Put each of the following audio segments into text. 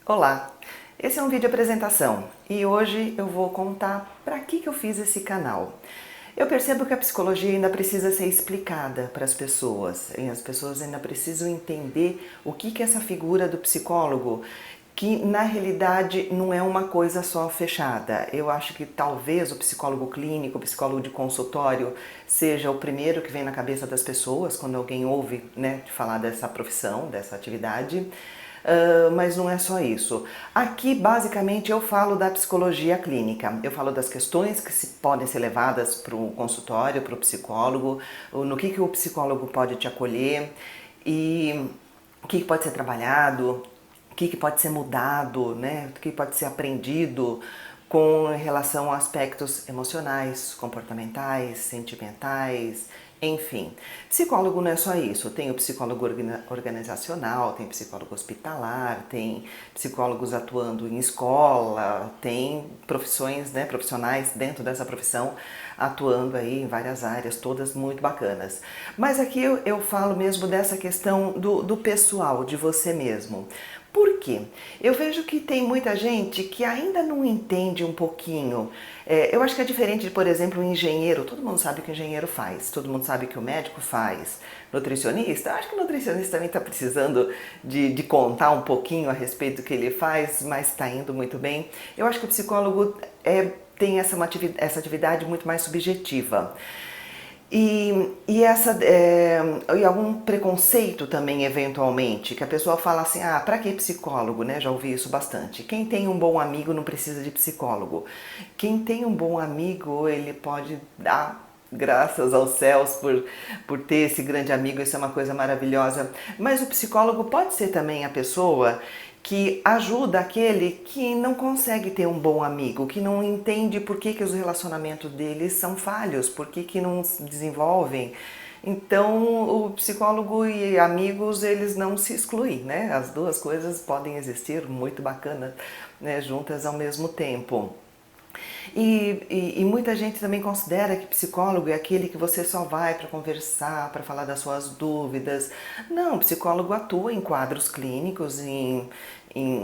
Olá, esse é um vídeo apresentação e hoje eu vou contar para que eu fiz esse canal. Eu percebo que a psicologia ainda precisa ser explicada para as pessoas e as pessoas ainda precisam entender o que é essa figura do psicólogo, que na realidade não é uma coisa só fechada. Eu acho que talvez o psicólogo clínico, o psicólogo de consultório seja o primeiro que vem na cabeça das pessoas quando alguém ouve, de falar dessa profissão, dessa atividade. Mas não é só isso. Aqui, basicamente, eu falo da psicologia clínica. Eu falo das questões que podem ser levadas para o consultório, para o psicólogo, no que o psicólogo pode te acolher e o que pode ser trabalhado, o que pode ser mudado, o que pode ser aprendido com relação a aspectos emocionais, comportamentais, sentimentais, enfim. Psicólogo não é só isso, tem o psicólogo organizacional, tem psicólogo hospitalar, tem psicólogos atuando em escola, tem profissões, profissionais dentro dessa profissão atuando aí em várias áreas, todas muito bacanas. Mas aqui eu falo mesmo dessa questão do pessoal, de você mesmo. Por quê? Eu vejo que tem muita gente que ainda não entende um pouquinho. Eu acho que é diferente de, por exemplo, um engenheiro. Todo mundo sabe o que o engenheiro faz, todo mundo sabe o que o médico faz. Nutricionista, eu acho que o nutricionista também está precisando de contar um pouquinho a respeito do que ele faz, mas está indo muito bem. Eu acho que o psicólogo tem essa atividade muito mais subjetiva. E algum preconceito também, eventualmente, que a pessoa fala assim, pra que psicólogo, né? Já ouvi isso bastante. Quem tem um bom amigo não precisa de psicólogo. Quem tem um bom amigo, ele pode dar graças aos céus por ter esse grande amigo, isso é uma coisa maravilhosa. Mas o psicólogo pode ser também a pessoa que ajuda aquele que não consegue ter um bom amigo, que não entende por que os relacionamentos deles são falhos, por que não se desenvolvem. Então, o psicólogo e amigos, eles não se excluem, né? As duas coisas podem existir muito bacana, né, juntas ao mesmo tempo. E muita gente também considera que psicólogo é aquele que você só vai para conversar, para falar das suas dúvidas. Não, o psicólogo atua em quadros clínicos, em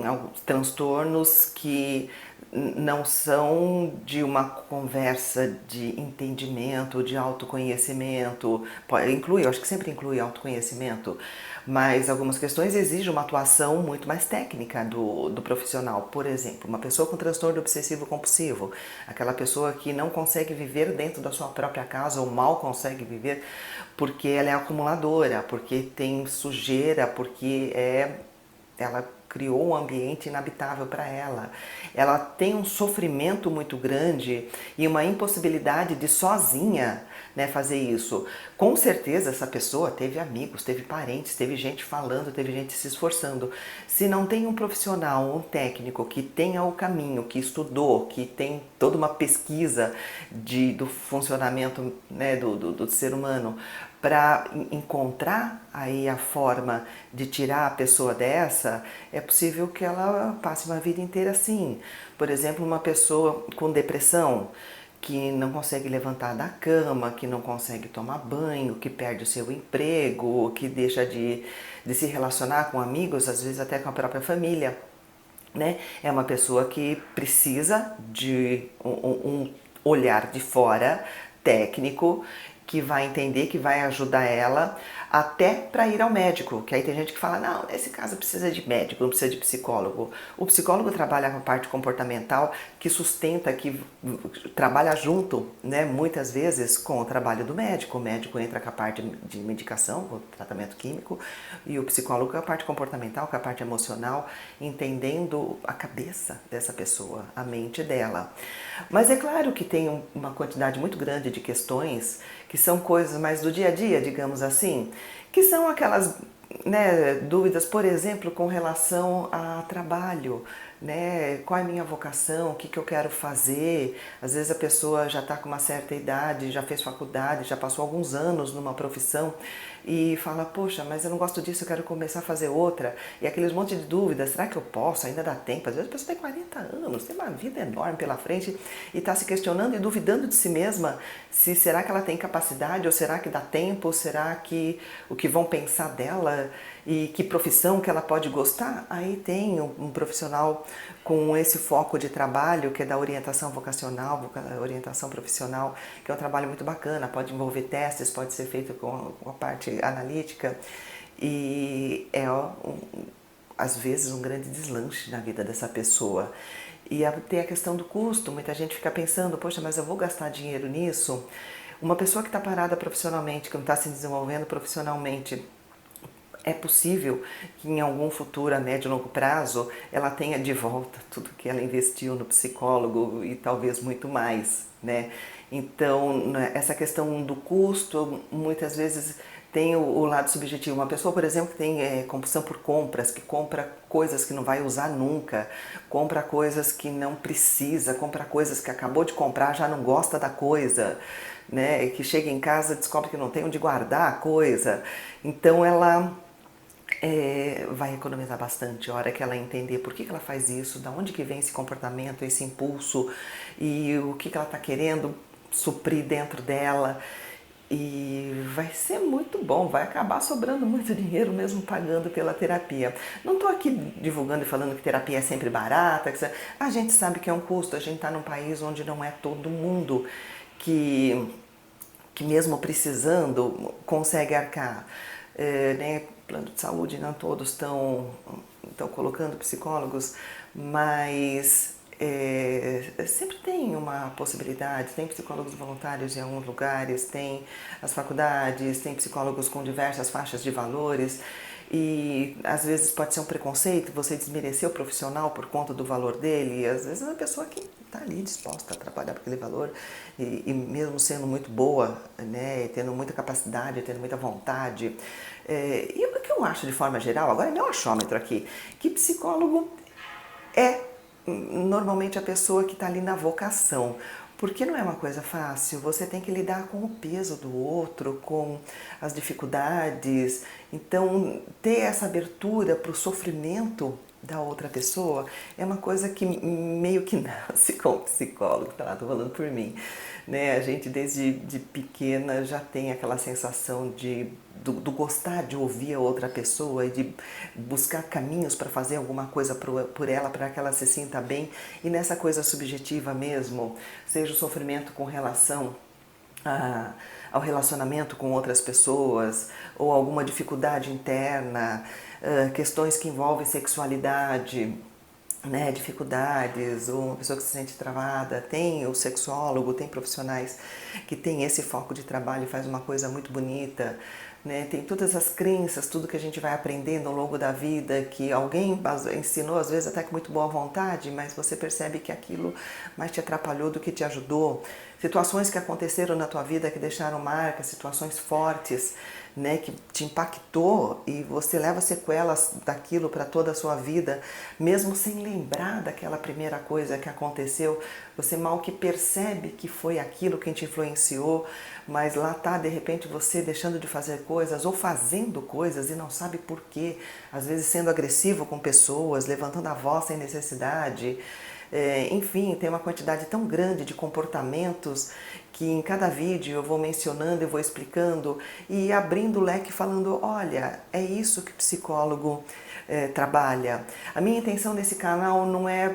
alguns transtornos que não são de uma conversa de entendimento, de autoconhecimento. Inclui, eu acho que sempre inclui autoconhecimento, mas algumas questões exigem uma atuação muito mais técnica do profissional. Por exemplo, uma pessoa com transtorno obsessivo compulsivo, aquela pessoa que não consegue viver dentro da sua própria casa ou mal consegue viver porque ela é acumuladora, porque tem sujeira, porque ela criou um ambiente inabitável para ela. Ela tem um sofrimento muito grande e uma impossibilidade de sozinha, fazer isso. Com certeza essa pessoa teve amigos, teve parentes, teve gente falando, teve gente se esforçando. Se não tem um profissional, um técnico que tenha o caminho, que estudou, que tem toda uma pesquisa do funcionamento, do ser humano, para encontrar aí a forma de tirar a pessoa dessa, é possível que ela passe uma vida inteira assim. Por exemplo, uma pessoa com depressão, que não consegue levantar da cama, que não consegue tomar banho, que perde o seu emprego, que deixa de se relacionar com amigos, às vezes até com a própria família. É uma pessoa que precisa de um olhar de fora, técnico, que vai entender, que vai ajudar ela até para ir ao médico, que aí tem gente que fala, não, nesse caso precisa de médico, não precisa de psicólogo. O psicólogo trabalha com a parte comportamental, que sustenta, que trabalha junto, muitas vezes com o trabalho do médico. O médico entra com a parte de medicação, com o tratamento químico, e o psicólogo com a parte comportamental, com a parte emocional, entendendo a cabeça dessa pessoa, a mente dela. Mas é claro que tem uma quantidade muito grande de questões que são coisas mais do dia a dia, digamos assim, que são aquelas dúvidas, por exemplo, com relação a trabalho, qual é a minha vocação, o que eu quero fazer. Às vezes a pessoa já está com uma certa idade, já fez faculdade, já passou alguns anos numa profissão e fala, poxa, mas eu não gosto disso, eu quero começar a fazer outra. E aqueles monte de dúvidas, será que eu posso? Ainda dá tempo? Às vezes a pessoa tem 40 anos, tem uma vida enorme pela frente e está se questionando e duvidando de si mesma, se será que ela tem capacidade, ou será que dá tempo, ou será que o que vão pensar dela? e que profissão que ela pode gostar, aí tem um profissional com esse foco de trabalho, que é da orientação vocacional, orientação profissional, que é um trabalho muito bacana, pode envolver testes, pode ser feito com a parte analítica, e às vezes um grande deslanche na vida dessa pessoa. E tem a questão do custo, muita gente fica pensando, poxa, mas eu vou gastar dinheiro nisso? Uma pessoa que está parada profissionalmente, que não está se desenvolvendo profissionalmente, é possível que em algum futuro, a médio e longo prazo, ela tenha de volta tudo que ela investiu no psicólogo e talvez muito mais, né? Então, essa questão do custo, muitas vezes tem o lado subjetivo. Uma pessoa, por exemplo, que tem compulsão por compras, que compra coisas que não vai usar nunca, compra coisas que não precisa, compra coisas que acabou de comprar, já não gosta da coisa, né? Que chega em casa e descobre que não tem onde guardar a coisa. Então ela vai economizar bastante a hora que ela entender por que ela faz isso, da onde que vem esse comportamento, esse impulso e o que ela está querendo suprir dentro dela. E vai ser muito bom, vai acabar sobrando muito dinheiro mesmo pagando pela terapia. Não estou aqui divulgando e falando que terapia é sempre barata, a gente sabe que é um custo, a gente está num país onde não é todo mundo que mesmo precisando consegue arcar. Né? Plano de saúde, não todos estão colocando psicólogos, mas sempre tem uma possibilidade, tem psicólogos voluntários em alguns lugares, tem as faculdades, tem psicólogos com diversas faixas de valores e às vezes pode ser um preconceito você desmerecer o profissional por conta do valor dele, e às vezes é uma pessoa que está ali disposta a trabalhar por aquele valor e mesmo sendo muito boa, né, tendo muita capacidade, tendo muita vontade. E o que eu acho de forma geral, agora é meu achômetro aqui, que psicólogo é normalmente a pessoa que está ali na vocação, porque não é uma coisa fácil, você tem que lidar com o peso do outro, com as dificuldades, então ter essa abertura para o sofrimento da outra pessoa é uma coisa que meio que nasce com o psicólogo, tá lá, tô falando por mim, né? A gente desde pequena já tem aquela sensação do gostar de ouvir a outra pessoa e de buscar caminhos para fazer alguma coisa por ela, para que ela se sinta bem, e nessa coisa subjetiva mesmo, seja o sofrimento com relação ao relacionamento com outras pessoas, ou alguma dificuldade interna, questões que envolvem sexualidade, né, dificuldades, ou uma pessoa que se sente travada, tem o sexólogo, tem profissionais que têm esse foco de trabalho e faz uma coisa muito bonita, né? Tem todas as crenças, tudo que a gente vai aprendendo ao longo da vida, que alguém ensinou, às vezes até com muito boa vontade, mas você percebe que aquilo mais te atrapalhou do que te ajudou. Situações que aconteceram na tua vida que deixaram marcas, situações fortes, né, que te impactou e você leva sequelas daquilo para toda a sua vida, mesmo sem lembrar daquela primeira coisa que aconteceu, você mal que percebe que foi aquilo que te influenciou, mas lá tá, de repente, você deixando de fazer coisas ou fazendo coisas e não sabe por quê, às vezes sendo agressivo com pessoas, levantando a voz sem necessidade. Enfim, tem uma quantidade tão grande de comportamentos que em cada vídeo eu vou mencionando, eu vou explicando e abrindo o leque falando, olha, é isso que o psicólogo trabalha. A minha intenção nesse canal não é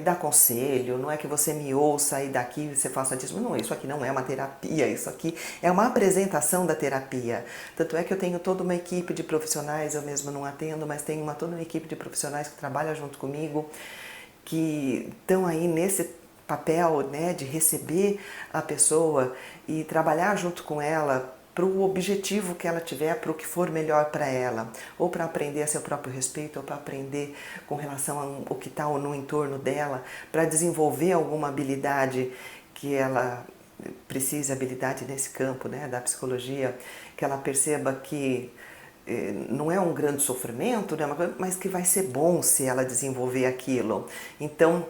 dar conselho, não é que você me ouça e daqui você faça disso. Não, isso aqui não é uma terapia, isso aqui é uma apresentação da terapia. Tanto é que eu tenho toda uma equipe de profissionais, eu mesmo não atendo, mas tenho toda uma equipe de profissionais que trabalha junto comigo, que estão aí nesse papel, né, de receber a pessoa e trabalhar junto com ela para o objetivo que ela tiver, para o que for melhor para ela, ou para aprender a seu próprio respeito, ou para aprender com relação ao que está no entorno dela, para desenvolver alguma habilidade que ela precise, habilidade nesse campo, né, da psicologia, que ela perceba que não é um grande sofrimento, né, mas que vai ser bom se ela desenvolver aquilo. Então,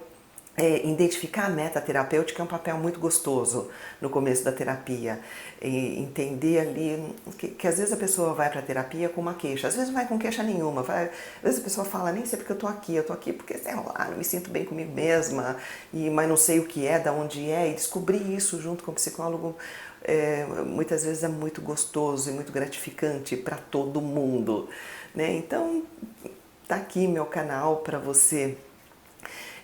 identificar a meta terapêutica é um papel muito gostoso no começo da terapia. E entender ali que às vezes a pessoa vai para a terapia com uma queixa, às vezes não vai com queixa nenhuma, às vezes a pessoa fala, nem sei porque eu tô aqui porque, sei lá, não me sinto bem comigo mesma, mas não sei o que é, da onde é, e descobrir isso junto com o psicólogo muitas vezes é muito gostoso e muito gratificante para todo mundo, né? Então, tá aqui meu canal para você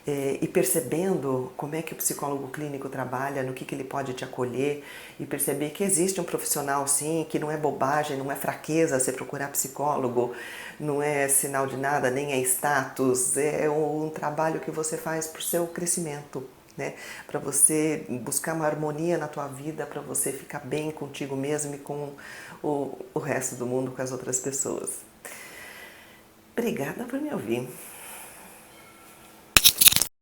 e percebendo como é que o psicólogo clínico trabalha, no que ele pode te acolher e perceber que existe um profissional sim, que não é bobagem, não é fraqueza você procurar psicólogo, não é sinal de nada, nem é status, é um trabalho que você faz para o seu crescimento, né? Para você buscar uma harmonia na tua vida, para você ficar bem contigo mesmo e com o resto do mundo, com as outras pessoas. Obrigada por me ouvir.